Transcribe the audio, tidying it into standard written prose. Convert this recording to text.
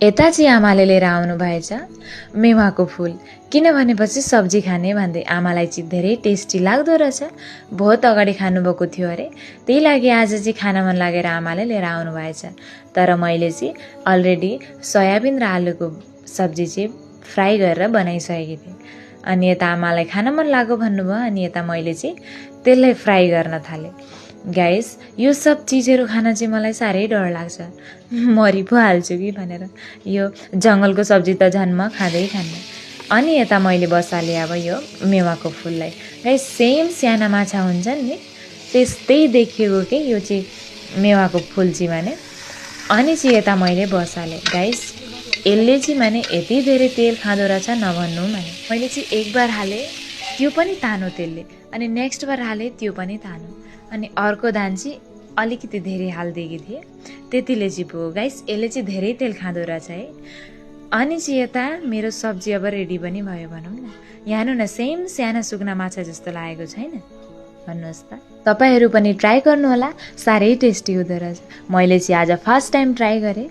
यता चाहिँ आमाले लिएर आउनु भएछ मेवाको फुल। किन भनेपछि सब्जी खाने भन्दै आमालाई चाहिँ धेरै टेस्टी लाग्दो रहेछ। बहुत अगाडि खानुभएको थियो अरे, त्यही लागि आज चाहिँ खान मन लागेर आमाले लिएर आउनु भएछ। तर मैले चाहिँ अलरेडी सोयाबिन र आलुको सब्जी चाहिँ फ्राई गरेर बनाइसकेकी थिएँ। अनि यता आमालाई खान मन लाग्यो भन्नुभयो, अनि यता मैले चाहिँ त्यसलाई फ्राई गर्न थालेँ। गाइस, यो सब चिजहरू खान चाहिँ मलाई साह्रै डर लाग्छ, मरि पो हाल्छु कि भनेर। यो जङ्गलको सब्जी त झन् म खाँदै खान्न। अनि यता मैले बसालेँ अब यो मेवाको फुललाई। गाइस, सेम साना माछा हुन्छन् नि त्यस्तै देखिएको के यो चाहिँ मेवाको फुल चाहिँ माने। अनि चाहिँ यता मैले बसालेँ। गाइस, यसले चाहिँ माने यति धेरै तेल खाँदो रहेछ नभन्नु माने। मैले चाहिँ एक बार हालेँ त्यो पनि तानो तेलले, अनि नेक्स्ट बार हालेँ त्यो पनि तानो, अनि अर्को दान चाहिँ अलिकति धेरै हालिदिएकी थिएँ, त्यतिले चाहिँ पुग्यो। गाइस, यसले चाहिँ धेरै तेल खाँदो रहेछ है। अनि चाहिँ यता मेरो सब्जी अब रेडी पनि भयो भनौँ न। यहाँ हेर्नु न, सेम साना सुक्ना माछा जस्तो लागेको छैन? भन्नुहोस् त, तपाईँहरू पनि ट्राई गर्नुहोला, साह्रै टेस्टी हुँदो रहेछ। मैले चाहिँ आज फर्स्ट टाइम ट्राई गरेँ।